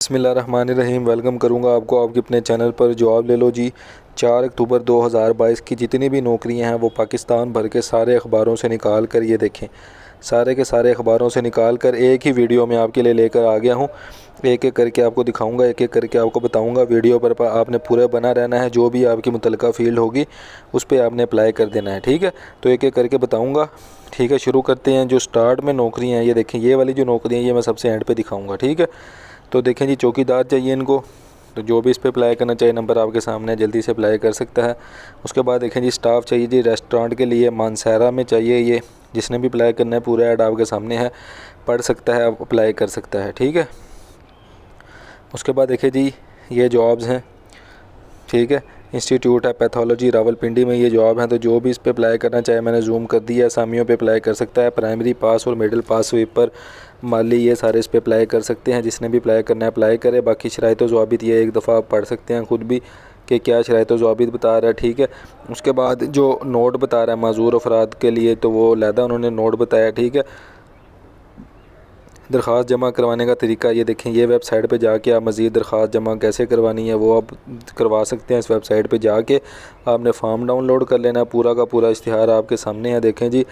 बिस्मिल्लाहिर्रहमानिर्रहीम। वेलकम करूंगा आपको आपके अपने चैनल पर जॉब ले लो जी। 4 अक्टूबर 2022 की जितनी भी नौकरियां हैं वो पाकिस्तान भर के सारे अखबारों से निकाल कर ये देखें, सारे के सारे अखबारों से निकाल कर एक ही वीडियो में आपके लिए लेकर आ गया हूँ। एक एक करके आपको दिखाऊंगा, एक एक करके आपको बताऊंगा। वीडियो पर आपने पूरा बना रहना है, जो भी आपकी मुतलका फील्ड होगी उस पर आपने अप्लाई कर देना है, ठीक है। तो एक एक करके बताऊँगा, ठीक है। शुरू करते हैं। जो स्टार्ट में नौकरियाँ हैं ये देखें, ये वाली जो नौकरियाँ ये मैं सबसे एंड पे दिखाऊंगा, ठीक है। तो देखें जी, चौकीदार चाहिए इनको, तो जो भी इस पर अप्लाई करना चाहिए नंबर आपके सामने, जल्दी से अप्लाई कर सकता है। उसके बाद देखें जी, स्टाफ चाहिए जी रेस्टोरेंट के लिए, मानसहरा में चाहिए। ये जिसने भी अप्लाई करना है पूरा ऐड आपके सामने है, पढ़ सकता है, अप्लाई कर सकता है, ठीक है। उसके बाद देखिए जी, ये जॉब्स हैं, ठीक है। इंस्टीट्यूट है पैथोलॉजी रावलपिंडी में ये जॉब है। तो जो भी इस पर अप्लाई करना चाहे, मैंने जूम कर दिया, असामियों पे अप्लाई कर सकता है। प्राइमरी पास और मिडिल पास, स्वीपर, माली, ये सारे इस पर अप्लाई कर सकते हैं। जिसने भी अप्लाई करना है अप्लाई करे। बाकी शराइत व ज़वाबित ये एक दफ़ा आप पढ़ सकते हैं खुद भी कि क्या शराइत व ज़वाबित बता रहा है, ठीक है। उसके बाद जो नोट बता रहा है माजूर अफराद के लिए, तो वो लहदा उन्होंने नोट बताया, ठीक है। दरख्वास्त जमा करवाने का तरीका ये देखें, ये वेबसाइट पे जाके आप मज़ीद दरख्वास्त जमा कैसे करवानी है वो आप करवा सकते हैं। इस वेबसाइट पे जाके आपने फॉर्म डाउनलोड कर लेना, पूरा का पूरा इश्तिहार आपके सामने है। देखें जी,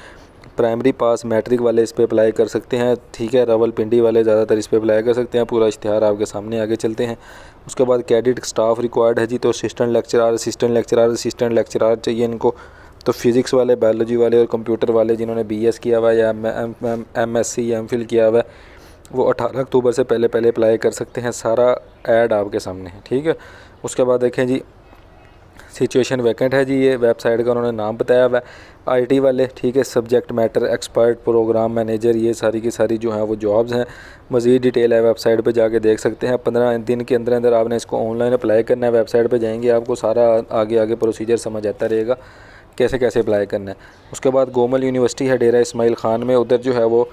प्राइमरी पास मैट्रिक वाले इस पर अप्लाई कर सकते हैं, ठीक है। रावलपिंडी वाले ज़्यादातर इस पर अप्लाई कर सकते हैं। पूरा इश्तिहार आपके सामने, आगे चलते हैं। उसके बाद कैडेट स्टाफ रिक्वायर्ड है जी, तो असिस्टेंट लेक्चरार चाहिए इनको। तो फिज़िक्स वाले, बायोलॉजी वाले और कंप्यूटर वाले जिन्होंने BS किया हुआ है या MSc या MPhil किया हुआ है, वो 18 अक्टूबर से पहले अप्लाई कर सकते हैं। सारा ऐड आपके सामने है, ठीक है। उसके बाद देखें जी, सिचुएशन वैकेंट है जी, ये वेबसाइट का उन्होंने नाम बताया हुआ है। IT वाले, ठीक है। Subject matter expert, program manager, ये सारी की सारी जो हैं वो जॉब्स हैं। मज़ीद डिटेल है वेबसाइट पे जाके देख सकते हैं। 15 दिन के अंदर अंदर आपने इसको ऑनलाइन अप्लाई करना है। वेबसाइट पे जाएंगे आपको सारा आगे प्रोसीजर समझ आता रहेगा कैसे कैसे अप्लाई करना है। उसके बाद गोमल यूनिवर्सिटी है डेरा इस्माइल ख़ान में, उधर जो है वो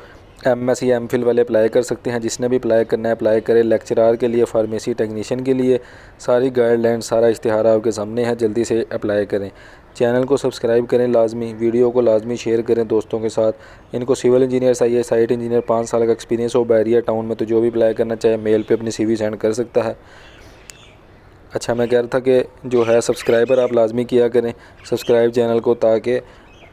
MSc या MPhil वाले अप्लाई कर सकते हैं। जिसने भी अप्लाई करना है अप्लाई करें। लेक्चरार के लिए, फार्मेसी टेक्नीशियन के लिए, सारी गाइडलाइन, सारा इश्तिहार आपके सामने है, जल्दी से अप्लाई करें। चैनल को सब्सक्राइब करें लाजमी, वीडियो को लाजमी शेयर करें दोस्तों के साथ। इनको सिविल इंजीनियर चाहिए, साइट इंजीनियर, 5 साल का एक्सपीरियंस हो बैरिया टाउन में। तो जो भी अप्लाई करना चाहे मेल पे अपनी CV सेंड कर सकता है। अच्छा, मैं कह रहा था कि जो है सब्सक्राइबर आप लाजमी किया करें सब्सक्राइब चैनल को, ताकि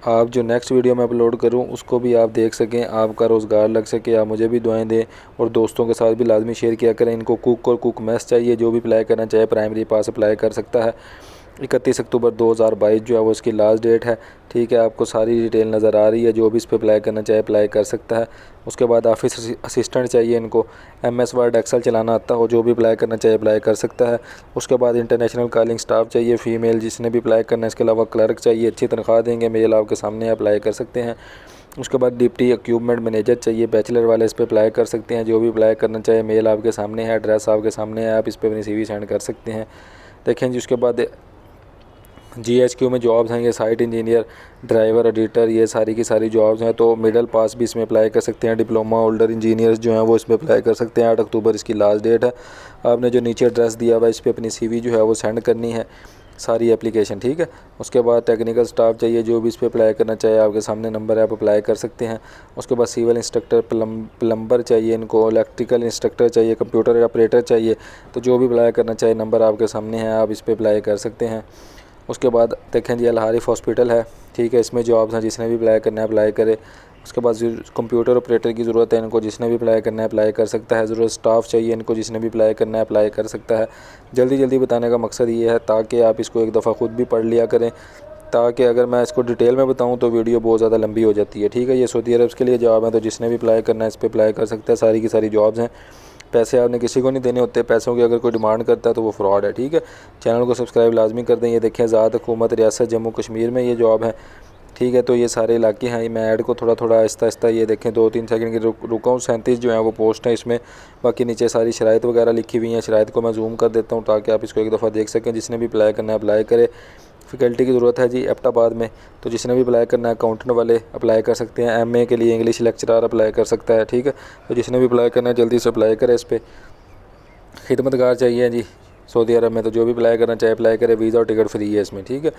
आप जो नेक्स्ट वीडियो मैं अपलोड करूं उसको भी आप देख सकें, आपका रोज़गार लग सके, आप मुझे भी दुआएं दें और दोस्तों के साथ भी लाजमी शेयर किया करें। इनको कुक और कुक मैस चाहिए, जो भी अप्लाई करना चाहे प्राइमरी पास अप्लाई कर सकता है। 31 अक्टूबर 2022 जो है वो इसकी लास्ट डेट है, ठीक है। आपको सारी डिटेल नज़र आ रही है, जो भी इस पर अप्लाई करना चाहे अप्लाई कर सकता है। उसके बाद ऑफिस असिस्टेंट चाहिए इनको, MS वर्ड एक्सेल चलाना आता हो, जो भी अप्लाई करना चाहे अप्लाई कर सकता है। उसके बाद इंटरनेशनल कॉलिंग स्टाफ चाहिए फ़ीमेल, जिसने भी अप्लाई करना है। इसके अलावा क्लर्क चाहिए, अच्छी तनख्वाह देंगे, मेल आपके सामने अप्लाई कर सकते हैं। उसके बाद डिप्टी इक्विपमेंट मैनेजर चाहिए, बैचलर वाले इस पर अप्लाई कर सकते हैं। जो भी अप्लाई करना चाहे, मेल आपके सामने है, एड्रेस आपके सामने है, आप इस पर अपनी CV सेंड कर सकते हैं। देखें जी, उसके बाद GHQ में जॉब्स हैं, ये साइट इंजीनियर, ड्राइवर, एडिटर, ये सारी की सारी जॉब्स हैं। तो मिडिल पास भी इसमें अप्लाई कर सकते हैं। डिप्लोमा होल्डर इंजीनियर्स जो हैं वो इसमें अप्लाई कर सकते हैं। 8 अक्टूबर इसकी लास्ट डेट है। आपने जो नीचे एड्रेस दिया हुआ है इस पर अपनी CV जो है वो सेंड करनी है, सारी एप्लीकेशन, ठीक है। उसके बाद टेक्निकल स्टाफ चाहिए, जो भी इस पर अप्लाई करना चाहे आपके सामने नंबर है, आप अप्लाई कर सकते हैं। उसके बाद सिविल इंस्ट्रक्टर, प्लम्बर चाहिए इनको, इलेक्ट्रिकल इंस्ट्रक्टर चाहिए, कंप्यूटर ऑपरेटर चाहिए। तो जो भी अप्लाई करना चाहे नंबर आपके सामने है, आप इस पर अप्लाई कर सकते हैं। उसके बाद देखें जी, अल-हारिफ हॉस्पिटल है, ठीक है। इसमें जॉब्स हैं, जिसने भी अप्लाई करना है अप्लाई करे। उसके बाद कंप्यूटर ऑपरेटर की ज़रूरत है इनको, जिसने भी अप्लाई करना है अप्लाई कर सकता है। ज़रूरत स्टाफ चाहिए इनको, जिसने भी अप्लाई करना है अप्लाई कर सकता है। जल्दी बताने का मकसद ये है ताकि आप इसको एक दफ़ा ख़ुद भी पढ़ लिया करें, ताकि अगर मैं इसको डिटेल में बताऊं तो वीडियो बहुत ज़्यादा लंबी हो जाती है, ठीक है। ये सऊदी अरब के लिए जॉब है, तो जिसने भी अप्लाई करना है इस पर अप्लाई कर सकता है। सारी की सारी जॉब्स हैं, पैसे आपने किसी को नहीं देने होते। पैसों की अगर कोई डिमांड करता है तो वो फ्रॉड है, ठीक है। चैनल को सब्सक्राइब लाजमी कर दें। ये देखें, आज़ाद हुकूमत रियासत जम्मू कश्मीर में ये जॉब है, ठीक है। तो ये सारे इलाके हैं। मैं ऐड को थोड़ा आहिस्ता ये देखें, 2-3 सेकंड की रुका हूँ। 37 जो है वो पोस्ट है इसमें। बाकी नीचे सारी शराइत वगैरह लिखी हुई हैं। शराइत को मैं जूम कर देता हूँ ताकि आप इसको एक दफ़ा देख सकें। जिसने भी अप्लाई करना है अप्लाई करे। फैकल्टी की ज़रूरत है जी एबटाबाद में, तो जिसने भी अप्लाई करना है अकाउंटेंट वाले अप्लाई कर सकते हैं। MA के लिए इंग्लिश लेक्चरार अप्लाई कर सकता है, ठीक है। तो जिसने भी अप्लाई करना है जल्दी से अप्लाई करें इस पर। खिदमतगार चाहिए जी सऊदी अरब में, तो जो भी अप्लाई करना चाहे अप्लाई करे। वीज़ा और टिकट फ्री है इसमें, ठीक है।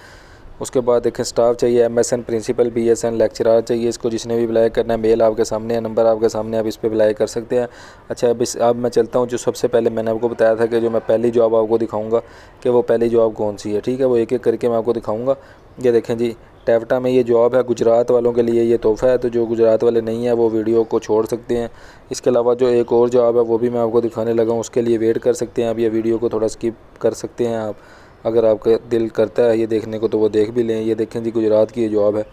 उसके बाद देखें स्टाफ चाहिए, MSN प्रिंसिपल, BSN लेक्चरर चाहिए। इसको जिसने भी अप्लाई करना है, मेल आपके सामने है, नंबर आपके सामने, आप इस पर अप्लाई कर सकते हैं। अच्छा अब मैं चलता हूँ, जो सबसे पहले मैंने आपको बताया था कि जो मैं पहली जॉब आपको दिखाऊंगा कि वो पहली जॉब कौन सी है, ठीक है, वो एक एक करके मैं आपको दिखाऊंगा। ये देखें जी, टेवटा में ये जॉब है, गुजरात वालों के लिए ये तोहफ़ा है, तो जो गुजरात वाले नहीं है वो वीडियो को छोड़ सकते हैं। इसके अलावा जो एक और जॉब है वो भी मैं आपको दिखाने लगा हूँ, उसके लिए वेट कर सकते हैं आप, ये वीडियो को थोड़ा स्किप कर सकते हैं आप, अगर आपका दिल करता है ये देखने को तो वो देख भी लें। ये देखें जी, गुजरात की ये जॉब है,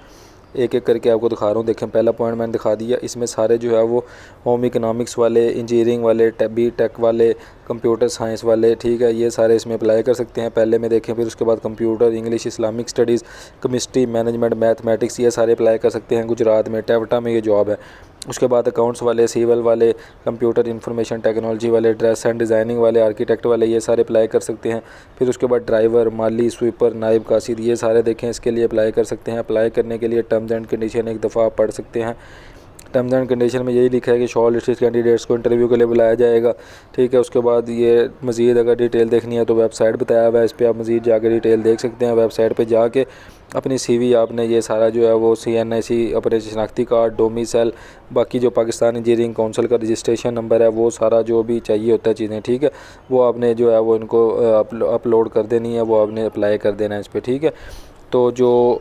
एक एक करके आपको दिखा रहा हूँ। देखें पहला पॉइंट मैंने दिखा दिया, इसमें सारे जो है वो होम इकोनॉमिक्स वाले, इंजीनियरिंग वाले, BTech वाले, कंप्यूटर साइंस वाले, ठीक है, ये सारे इसमें अप्लाई कर सकते हैं पहले में देखें। फिर उसके बाद computer, English, Islamic studies, chemistry, management, mathematics, ये सारे अप्लाई कर सकते हैं। गुजरात में टेवटा में ये जॉब है। उसके बाद अकाउंट्स वाले, सिविल वाले, कंप्यूटर इंफॉर्मेशन टेक्नोलॉजी वाले, ड्रेस एंड डिज़ाइनिंग वाले, आर्किटेक्ट वाले, ये सारे अप्लाई कर सकते हैं। फिर उसके बाद ड्राइवर, माली, स्वीपर, नायब कासिद, ये सारे देखें इसके लिए अप्लाई कर सकते हैं। अप्लाई करने के लिए टर्म्स एंड कंडीशन एक दफ़ा आप पढ़ सकते हैं। टर्म्स एंड कंडीशन में यही लिखा है कि शॉर्ट लिस्टेड कैंडिडेट्स को इंटरव्यू के लिए बुलाया जाएगा, ठीक है। उसके बाद ये मज़ीद अगर डिटेल देखनी है तो वेबसाइट बताया हुआ है, इस पर आप मज़ीद जाकर डिटेल देख सकते हैं। वेबसाइट पे जाके अपनी CV आपने ये सारा जो है वो CNIC, अपने शनाख्ती कार्ड, डोमिसाइल, बाकी जो पाकिस्तान इंजीनियरिंग काउंसिल का रजिस्ट्रेशन नंबर है, वो सारा जो भी चाहिए होता है चीज़ें, ठीक है, वो आपने जो है वो इनको अपलोड कर देनी है, वो आपने अप्लाई कर देना है इस पर, ठीक है। तो जो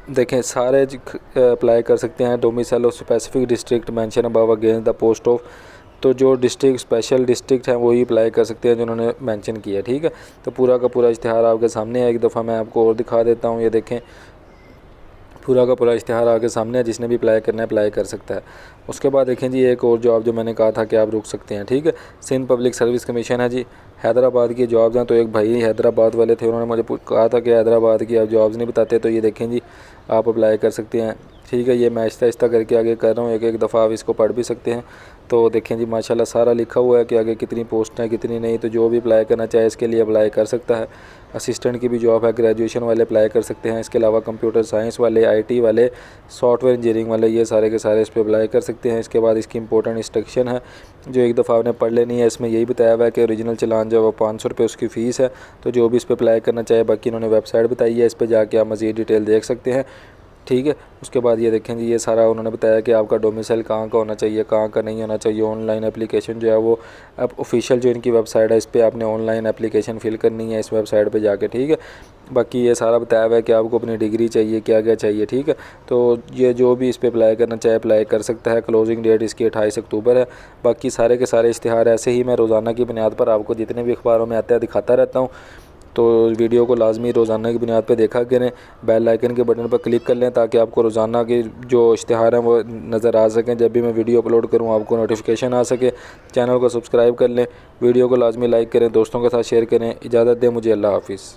देखें सारे अप्लाई कर सकते हैं। डोमिसाइल और specific district mention above against the post of, तो जो डिस्ट्रिक्ट स्पेशल डिस्ट्रिक्ट हैं वही अप्लाई कर सकते हैं जिन्होंने मेंशन किया, ठीक है। तो पूरा का पूरा इश्तिहार आपके सामने है, एक दफ़ा मैं आपको और दिखा देता हूँ। ये देखें पूरा का पूरा इश्तिहार आपके सामने है, जिसने भी अप्लाई करना है अप्लाई कर सकता है। उसके बाद देखें जी, एक और जॉब जो मैंने कहा था कि आप रुक सकते हैं, ठीक है, सिंध पब्लिक सर्विस कमीशन है जी, हैदराबाद की जॉब्स हैं। तो एक भाई हैदराबाद वाले थे, उन्होंने मुझे कहा था कि हैदराबाद की आप जॉब्स नहीं बताते, तो ये देखें जी आप अप्लाई कर सकते हैं, ठीक है। ये मैं आहिस्ता आहिस्ता करके आगे कर रहा हूँ, एक एक दफ़ा आप इसको पढ़ भी सकते हैं। तो देखें जी माशाल्लाह सारा लिखा हुआ है कि आगे कितनी पोस्ट हैं कितनी नहीं, तो जो भी अप्लाई करना चाहे इसके लिए अप्लाई कर सकता है। असिस्टेंट की भी जॉब है, ग्रेजुएशन वाले अप्लाई कर सकते हैं। इसके अलावा कंप्यूटर साइंस वाले, IT वाले, सॉफ्टवेयर इंजीनियरिंग वाले, ये सारे के सारे इस पर अप्लाई कर सकते हैं। इसके बाद इसकी इंपॉर्टेंट इंस्ट्रक्शन है जो एक दफ़ा आपने पढ़ लेनी है। इसमें यही बताया हुआ है कि ओरिजिनल चलान जो है वो 500 रुपये उसकी फ़ीस है। तो जो भी इस पर अप्लाई करना चाहे, बाकी इन्होंने वेबसाइट बताई है, इस पर जाके आप मज़ीद डिटेल देख सकते हैं, ठीक है। उसके बाद ये देखें जी, ये सारा उन्होंने बताया कि आपका डोमिसाइल कहाँ का होना चाहिए, कहाँ का नहीं होना चाहिए। ऑनलाइन एप्लीकेशन जो है वो अब ऑफिशियल जो इनकी वेबसाइट है इस पर आपने ऑनलाइन एप्लीकेशन फ़िल करनी है इस वेबसाइट पे जाके, ठीक है। बाकी ये सारा बताया हुआ है कि आपको अपनी डिग्री चाहिए, क्या क्या चाहिए, ठीक है। तो ये जो भी इस पर अप्लाई करना चाहे अप्लाई कर सकता है। क्लोजिंग डेट इसकी 28 अक्टूबर है। बाकी सारे के सारे इश्तिहार ऐसे ही मैं रोज़ाना की बुनियाद पर आपको जितने भी अखबारों में आता है दिखाता रहता हूँ। तो वीडियो को लाजमी रोज़ाना की बुनियाद पर देखा करें, बेल आइकन के बटन पर क्लिक कर लें ताकि आपको रोज़ाना के जो इश्तिहार हैं वो नज़र आ सकें। जब भी मैं वीडियो अपलोड करूँ आपको नोटिफिकेशन आ सके। चैनल को सब्सक्राइब कर लें, वीडियो को लाजमी लाइक करें, दोस्तों के साथ शेयर करें। इजाज़त दें मुझे, अल्लाह हाफिज़।